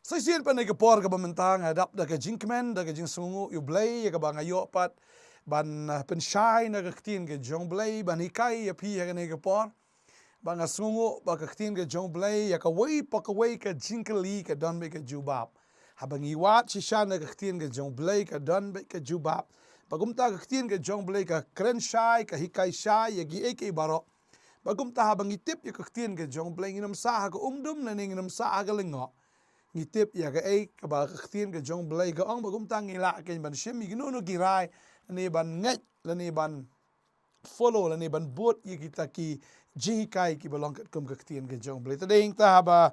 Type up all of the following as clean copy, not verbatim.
Sisian pa nagapor ka bamantang adap da ka jinkmen da ka jing sungu yu blay ya ka bang ayo pat ban pensyai na ka ktin ka jong blay ban ikai ya pi ya ka nagapor bang sungu ba ka ktin ka jong blay ya ka wei pa ka wei ka jinkali ka don be ka jubab habang iwat si shan na ka ktin ka jong blay ka don be ka jubab pagumta ka ktin ka jong blay ka kren syai ka hikai syai ya gi eke baro pagumta habang itip ya ka ktin ka jong blay nginam sa ka umdum na nginam sa ka lengo ngitip ya ga ka ba khtien ga jong blay ga ong bagum tang ila ke ban shim gi no girai ni ban ngai la ni ban follow la ni ban bot yi kita ki ji kai ki balong kat kum khtien ga jong blay tadeng ta ba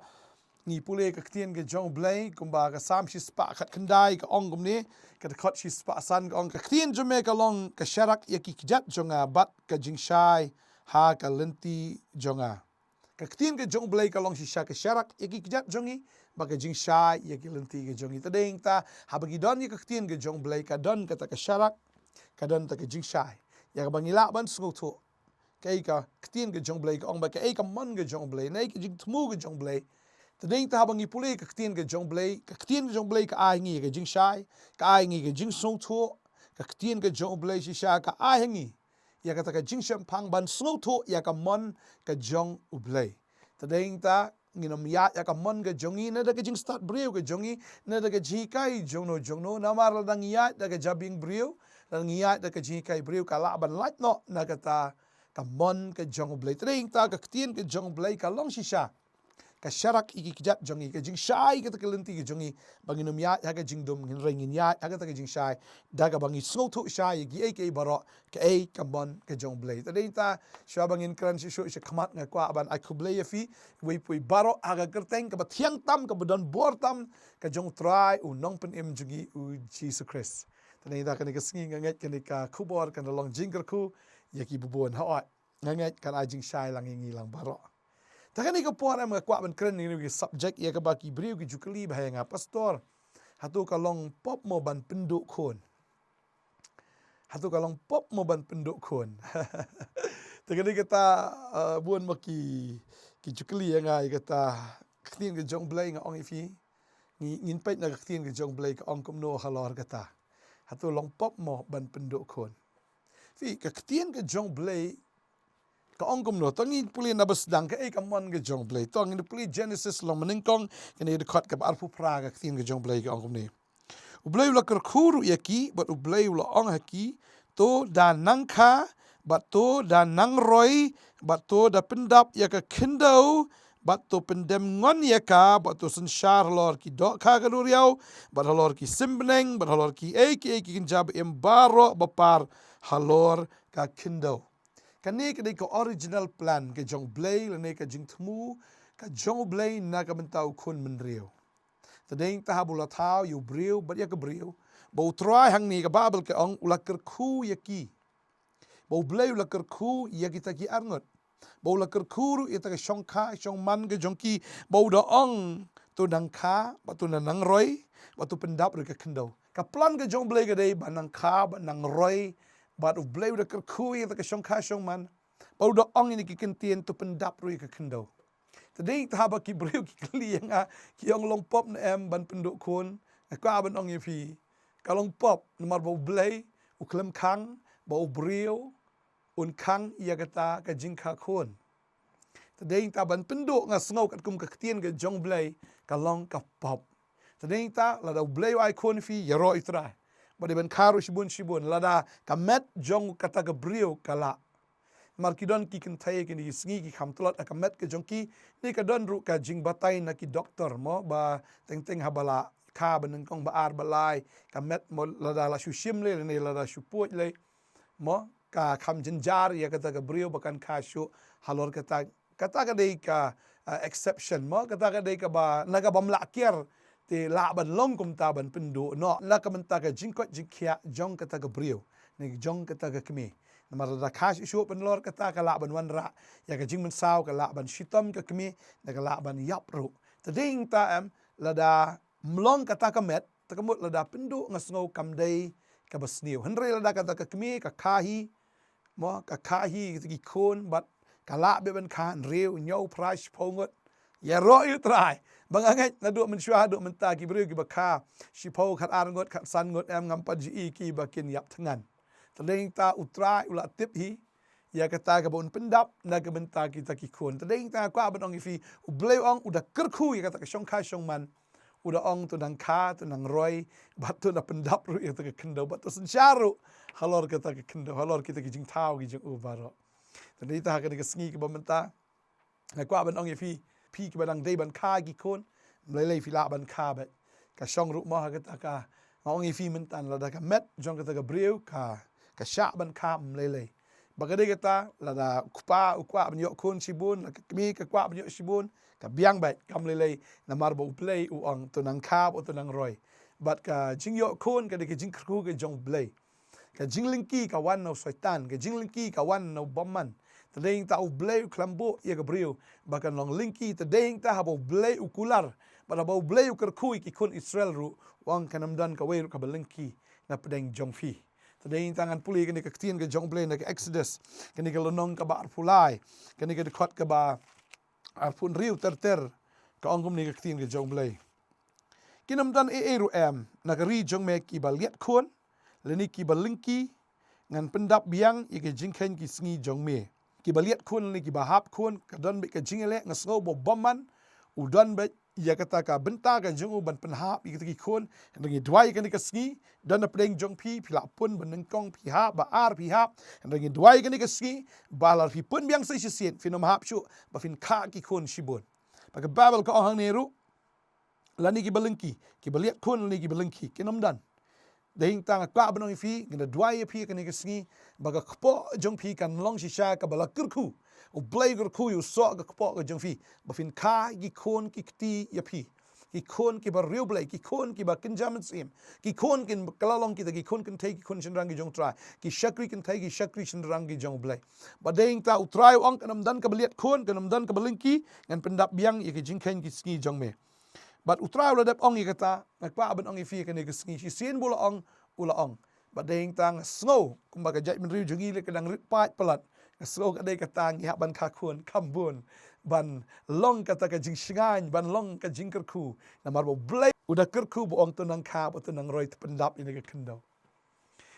ni pule ka khtien ga jong blay kum ba ga sam shi spa khat khandai ka ong gum ni ka khot shi spa san ga ong ka khtien jome ka long ka sharak ya ki jat jonga bat ka jing shai ha ka lenti jonga ka khtien ga jong blay ka long shi sha ka sharak ya ki jat jongi baga jing shai ya ki lenti ga jongi tadeng ta habagi don ya ka khtien ga jong blay ka don ka ta ka sharak ka don ta ka jing shai ya ka bangila ban sungu to kai ka khtien ga jong blay ka ong ba ka ka mon ga jong blay nei ka jing thmu ga jong blay tadeng ta habangi pule ka khtien ga jong blay ka ai ngi ga jing shai ka ai ngi ga jing sung to ka khtien ga jong blay shi sha ka ai ngi ya ka ta ka jing sham phang ban sungu to ya ka mon ka jong u blay tadeng ta nginom ya ka mon ga jongi na da ka jing start breu ga jongi na da ka ji kai jongno na mar da ngiya da ka jabing breu da ngiya da ka ji kai breu ka la ban lat no na ka ta ka mon ka jong blay tadeng ta ka khtien ka jong blay ka long shisha ka sharak iki kijat jongi ka jing shai ka ta kalenti ka jongi banginom ya ka jing dum ngin ringin ya ka ta ka jing shai da ka bangi snow to shai gi ai baro ka ka mon ka jong blay tadeng ta shwa bangin kran shi shi khamat nga kwa ban ai kublay fi we pui baro aga kerteng ka bathiang tam ka bodon bor tam ka jong try u nong pen em jugi u Jesus Christ tadeng ta kan ka singi nga ngat kan ka kubor kan long jingker ku ya ki bubon ha nga ngat kan ai jing shai lang ngi lang baro takani ka por am kwa ban kren ni subject ya ka ba ki briu ki jukali ba nga pastor hatu ka long pop mo ban penduk khon hatu ka long pop mo ban penduk khon takani kata buon mo ki jukali nga kata ktin ke jong blay nga ong ifi ngin pet na ktin ke jong blay ka ong kum no halor kata hatu long pop mo ban penduk khon fi ka ktin ke jong blay ka ong kum no tangi puli na basdang ka ka mon ga jong blay tong in puli Genesis long meningkong kene de khat ka arfu praga ktin ga jong blay ka ong kum ni u blay la kar khuru yaki but u blay la ong haki to da nang kha but to da nang roi but to da pendap ya ka kindau but to pendem ngon ya ka but to sanshar lor ki do kha ga luriau but halor ki simbneng but halor ki ki kinjab embaro bapar halor ka kindau kani ka ka original plan ka jong blay la ne ka jing thmu ka jong blay na ka mentau khun men riu tadeng ta habula thau yu briu but ya ka briu bo try hang ni ka babel ka ong ulakar khu yaki bo blay ulakar khu yaki ta ki arngot bo ulakar khu ita ka shong kha shong man ka jong ki bo da ong tu nang kha ba tu nang roi ba tu pendap ri ka kendo ka plan ka jong blay ka dei ba nang kha ba nang roi but u blay da kar khu ita ka shong kha shong man ba da ong ni ki kentien tu pendap ri ka kendo tadeng ta ba ki breu ki kli nga ki ong long pop na em ban penduk khon ka ban ong yefi ka long pop nomor ba blay u klem khang ba u breu un khang ya kata ka jing kha khon tadeng ta ban penduk nga sngo kat kum ka ktien ka jong blay ka long ka pop tadeng ta la da blay ai khon fi yaro itra ba de ban kharu shibun la da ka met jong kata ka breu kala markidon ki kan thai ki ni sngi ki kham tlot ka met ke jong ki ni ka don ru ka jing batai na ki doctor mo ba teng teng habala kha ban kong ba ar balai ka met mo la da la shu shim le ni la da shu puj le mo ka kham jin jar ya ka ta ka brio ba kan kha shu halor ka ta dei ka exception mo ka dei ka ba na ka bam la kier te la ban long kum ta ban pindu no la ka man ta ka jing ko jing khia jong ka ta ka brio ni jong ka ta ka kmi namar da khash shu ban lor kata ka la ban wan ra ya ka jing man saw ka la ban shitom ka kmi da ka la ban yap ru tading ta am la da mlong kata ka met ta ka mut la da pindu ngasngo kam dei ka basniu hanre la da kata ka kmi ka khahi mo ka khahi ki khon bat ka la be ban khan reu nyau price pongot ya ro utrai bangangai na do mensyua do menta ki bru ki bakha shipau khat ar ngot khat san ngot em ngam pa ji ki bakin yap thengan tadeng ta utrai ula tip hi ya kata ka bon pendap na ka benta kita ki khon tadeng ta kwa badong ifi u bleu ong uda kerkhu ya kata ka shong kha shong man uda ong tu nang kha tu nang roi batu na pendap ru ya kata ka kendo batu sencharu halor kata ka kendo halor kita ki jing tau ki jing u baro tadeng ta ka ni ka sngi ki bomenta na kwa badong ifi pi ki badang dei ban kha ki khon lei fi la ban kha ba ka shong ru ma kata ka ngong ifi mentan la da ka met jong kata ka breu ka sha ban kha lei bagade kata lada kupa ukwa banyo kun sibun la kmi ka kwa banyo sibun ka biang bai kam lele na marbo play u ang tunang kap o tunang roy but ka jingyo kun ka de jing kru ka jong play ka jinglingki ka wan no shaitan ka jinglingki ka wan no bomman tadeng ta u play klambo ye ka brio bakan long linki tadeng ta habo play ukular bada bo play ukerkui ki kun Israel ru wang kanam dan ka we ka balinki na pedeng jong fi tadeng tangan puli kini ka ktien ka jong play na ka Exodus kini ka lonong ka ba arpulai kini ka dekot ka ba arpun riu ter ka ongkum ni ka ktien ka jong play kinam dan ru em na ka ri jong me ki ba liet khon leni ki ba linki ngan pendap biang i ka jingkhen ki sngi jong me ki ba liet khon ni ki ba hap khon ka don be ka jingele ngasgo bo bomman u don be ya kata ka benta ka jong ban penhap i ki khon ngi dwai ka ni ka sngi dan na pedeng jong pi pila pun beneng kong pi hap ba ar pi hap ngi dwai ka ni ka sngi balar pi pun biang sai sien finom hap shu ba fin kha ki khon shibon ba ka babel ka ohang neru lani ki balengki ki baliat khon lani ki balengki kinom dan dehing tang kwa banong fi ngena dwai pi ka ni ka sngi ba ka kpo jong pi kan long shisha ka bala kurku u blai kurku yu so ka kpo ka jong fi ba fin kha ki khon ki kti ya pi ki khon ki ba riu blai ki khon ki ba kinjam sim ki khon kin kalalong ki ki khon kin thai ki khon chinrang ki jong trai ki shakri kin thai ki shakri chinrang ki jong blai ba dehing ta utrai ong kanam dan ka baliat khon kanam dan ka balengki ngan pendap biang ye ki jingkhen ki sngi jong me but utrai ula dep ong ikata nakpa ban ong ifi kan ke sngi si sin bula ong ula ong but ding tang snow kumba ka jai min riu jungi le kadang rit pat palat snow ka dei ka tang ya ban kha khun kambun ban long kata ka jing shingan ban long ka jing kerku na marbo blai uda kerku bo ong tunang kha bo tunang roi pendap ini ka kendo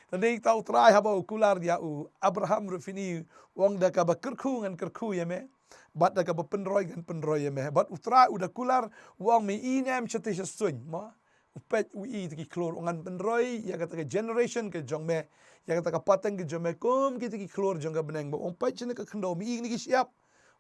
tading tau utrai haba ukular dia u Abraham rufini wong da ka ba kerku ngan kerku ya me bat da ka ba penroi gan penroi ya me bat utrai uda kular wong mi inem chete sun ma upet ui ki klor ngan penroi ya kata ka generation ke jong me ya kata ka pateng ke jong me kom ki klor jong ka beneng bo pet chene ka kendo mi ni ki siap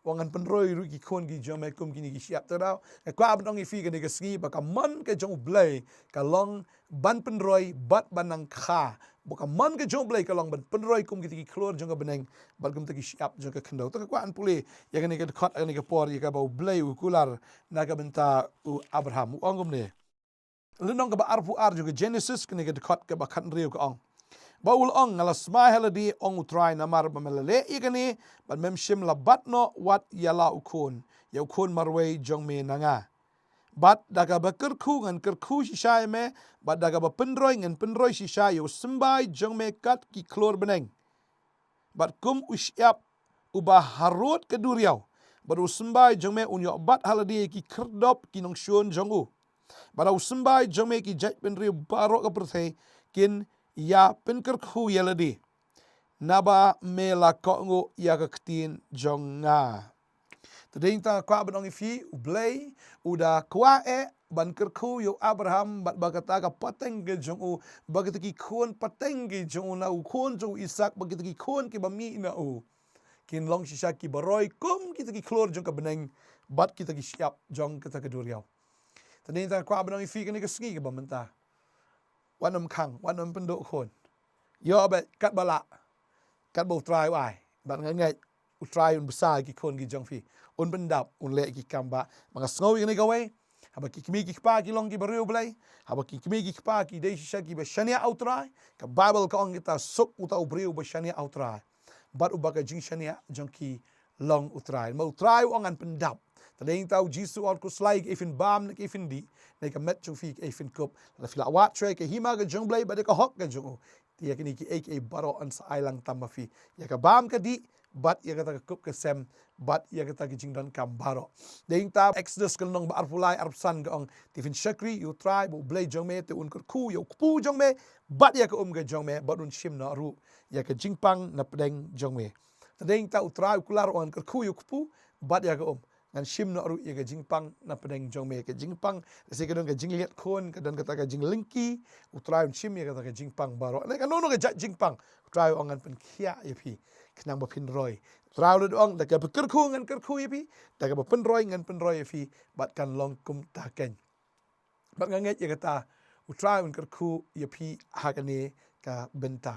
wangan penroi ru ki kon ki jong me kom ki ni ki siap tadau ka kwa abdong ifi ka ni ka ski ba ka man ke jong blai ka long ban penroi bat banang kha buka man ke jong blai ka long ban penroi kum ki klor jong ka beneng bal kum ki siap jong ka kendo to ka kwa an puli ya ka ni ka khot ni ka por ya ka ba blai u kular na ka benta u Abraham u ongum ne lenong ka ba arpu ar jong ka Genesis ka ni ka khot ka ba khan riu ka ong baul ong ngala smai haladi ong utrai namar bamelale igani ban mem shim la batno wat yala ukun ya ukun marway jong me nanga bat daga ba kerku ngan kerku shisha me bat daga ba pendroi ngan pendroi shisha yo sembai jong me kat ki klor beneng bat kum usyap ubah harut keduriau baru sembai jong me unyo bat haladi ki kerdop ki nong shun jong u baru sembai jong me ki jat penriu barok ka perthai kin ya penkerku yaladi naba mela kongo ya ketin jonga tading ta kwa banong ifi ublay uda kwa ban kerku yo Abraham bat bagata ka pateng ge jong u bagata ki khon pateng ge jong na u khon jo Isak bagata ki khon ki bami na u kin long shisha ki baroi kum kita ki klor jong ka beneng bat kita ki siap jong kita ke duriau tading ta kwa banong ifi kan ke sngi ke bamenta wanam khang wanam pendok khon yo ba kat bala kat bo try wai ban ngai utrai un besar ki khon ki jong fi un bendap un le ki kamba manga sngowi ni gawe haba ki kimi ki pa ki long ki bariu blai haba ki kimi ki pa ki dei sha ki ba shania outrai ka bible ka ong kita suk uta briu ba shania outrai bat ubaga jing shania jong ki long utrai ma utrai ong an pendap tadeng tau jisu or ku slai ifin bam nak ifin di nei ka met jong fi ifin kop la fila wat tre ke hima ga jong blai ba de ka hok ga jong tia kini ki ek baro an sa ailang tamafi ya ka bam ka di bat ia kata kup ke sem bat ia kata ke jing don kam baro ding ta Exodus kan nong bar pulai arpsan ga ong tifin shakri you try bu blay jong me te un kur ku yo pu jong me bat ia ka ga jong me bat un shim na ru ia ka jingpang na pedeng jong me ding ta utrai kular on kur ku yo pu bat ia ka ngan shim na ru ia ka jingpang na pedeng jong me ka jingpang se ka don ka jingliat kon ka don kata ka jinglingki utrai un shim ia kata ka jingpang baro na ka no ka jingpang utrai on ngan pen khia ia pi kenang ba pin roi trau le ong da ka ker khu ngan ker khu pi da ka pen roi ngan pen roi pi bat kan long kum ta ken bat nganget ya kata utrai un ker khu ya pi hakane ka benta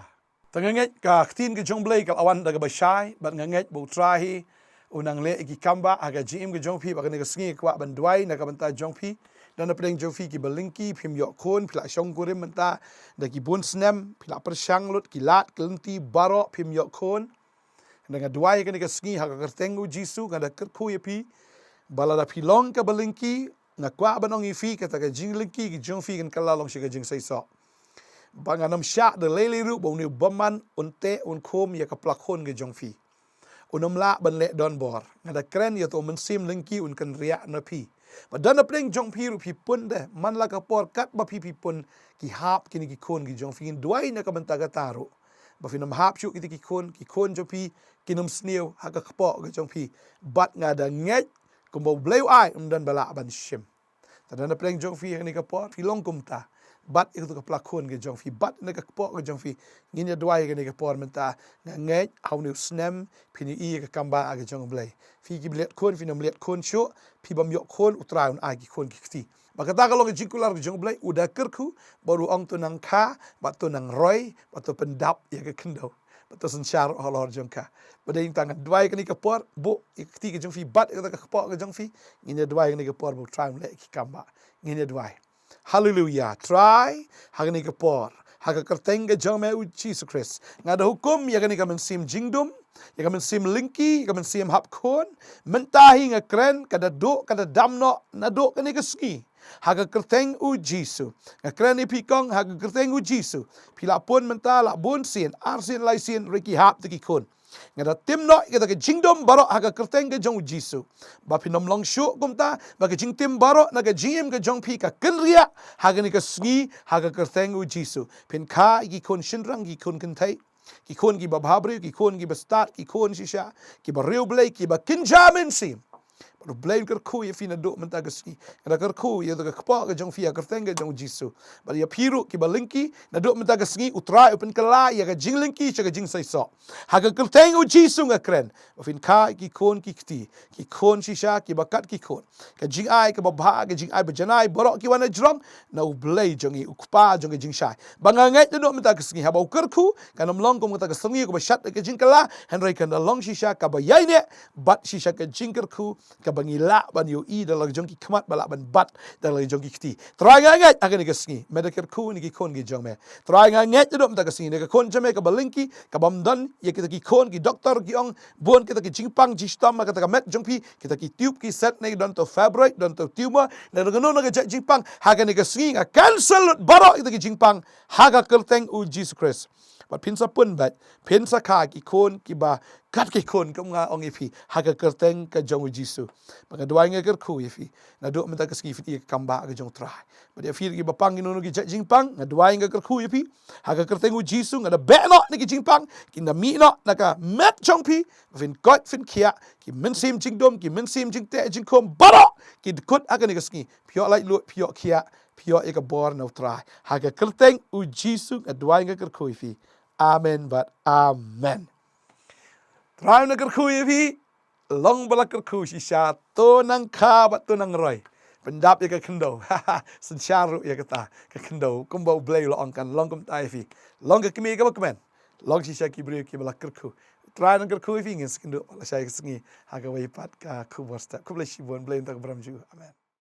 tanganget ka tin ke jong blai ka awan da ka ba shai bat nganget bu trai unang le ki kamba aga jim ke jong pi ba ka sngi kwa ban dwai na ka benta jong pi dan na pedeng jong pi ki balingki phim yo khon phila shong kurim menta da ki bun snem phila persang lut ki lat kelenti baro phim yo khon dengan dua yang kena sengi hak kertengu Jisu kada kerku yapi balada pilong ka balingki na kwa banong ifi kata ka jinglingki ki jong fi kan kalalong shi ka jing saiso banganam sya de lele ru bau ni baman unte un khom ya ka plakhon ke jong fi unam la ban le don bor ngada kren ya to mensim lingki un kan ria na pi badan na pleng jong pi ru pi pun de man la ka por kat ba pi pun ki hap kini ki khon ki jong fi duai na ka banta taru ba finam hap shu ki khon jong pi kinum snew haka kpo ke jong pi bat ngada nget kumbo bleu ai dan bala ban shim tadana pleng jong fi ni ka po filong kumta bat itu ka plakon ke jong fi bat ne ka po ke jong fi nginya dwai ke ni ka por menta nget how new snem pini I ka kamba ke jong blei fi ki blet kon finum let kon shu pi bam yo kon utraun ai ki kon ki kti bakata kalau ke jingkular ke jong blei udah kerku baru ong tunang ka bat tunang roy bat tu pendap ya ke kendo betul sensyar Allah jongka badai tangan dua kali ke por bu ikti ke jong fi bat ke po ke jong fi ngine dua kali ke por bu try le ki kamba ngine dua haleluya try hagani ke por haga kerteng ke jong me u Jesus Christ ngada hukum ya kani kamen sim jingdum ya kamen sim linki ya kamen sim hap kon mentahi ngakren kada do kada damno na do kani ke ski haga kerteng u Jisu ngakren ni pikong haga kerteng u Jisu pila pun mentala bun sin arsin lai sin riki hap tiki kun ngada timno kita ke jingdom baro haga kerteng ke jong Jisu ba pinom long shu kumta ba ke jing tim baro na ke jim ke jong pi ka kenria haga ni ke sngi haga kerteng u Jisu pin kha ki kun shinrang ki kun kentai ki kun ki ba bhabri ki kun ki ba start ki kun shisha ki ba riu blai ki ba kinjamin sim Ru blame kerku ya fina do menta geski. Kada kerku ya to kpa ke jong fia kerteng ke jong Jisu. Ba ya piru ki balingki na do menta geski utra open kala ya ke jinglingki cha ke jing saiso. Ha ke kerteng u Jisu nga kren. Ba fin ka ki kon ki kti. Ki kon shisha ki bakat ki kon. Ke jing ai ke babha ke jing ai bajanai borok ki wana jrom na u blay jong i ukpa jong ke jing shai. Ba ngangai do menta geski ha ba kerku kanam long kom menta geski ko ba shat ke jing kala henry kan long shisha ka ba yaine bat shisha ke jing kerku bangila ban yo I dalam jongki kemat balak ban bat dalam jongki kti try ngangat akan ni kesengi medicare ku ni ki kon ki jong me try ngangat dom ta kesengi ne ka kon jame ka balingki ka bamdan ye kita ki kon ki doktor ki ong bon kita ki jingpang jistam ka ta met jongpi kita ki tube ki set ne don to fibroid don to tumor ne ngono na ka jingpang akan ni kesengi ka cancel baro kita ki jingpang haga kerteng u Jesus Christ bat pinsa pun bat pinsa ka ki kon ki ba kat ki kon kum nga ong ifi haga kerteng ka jong Jisu banga dua nga ker ku ifi na do menta ka ski fi kamba ka jong try ba dia fi ki bapang inu ki jingpang nga dua nga ker ku ifi haga kerteng u Jisu nga da be no ni ki jingpang ki na mi no na ka met jong pi fin god fin kia ki men sim jingdom ki men sim jingte jingkom baro ki kut akan ni ka ski pio lai lu pio kia pio e ka bor na try haga kerteng u Jisu nga dua nga ker ku ifi amen but amen Try na kerku ifi long balak kerku shisha to nang ka bat to nang roy pendap ya ka kendo sencharu ya kata ka kendo kumbo blay lo angkan long kum tai fi long ka kimi ka bakmen long shisha ki bri ki balak kerku try na kerku ifi ngin skendo la shay sengi ha ka wai pat ka ku borsta ku blay shibon blay tak bramju amen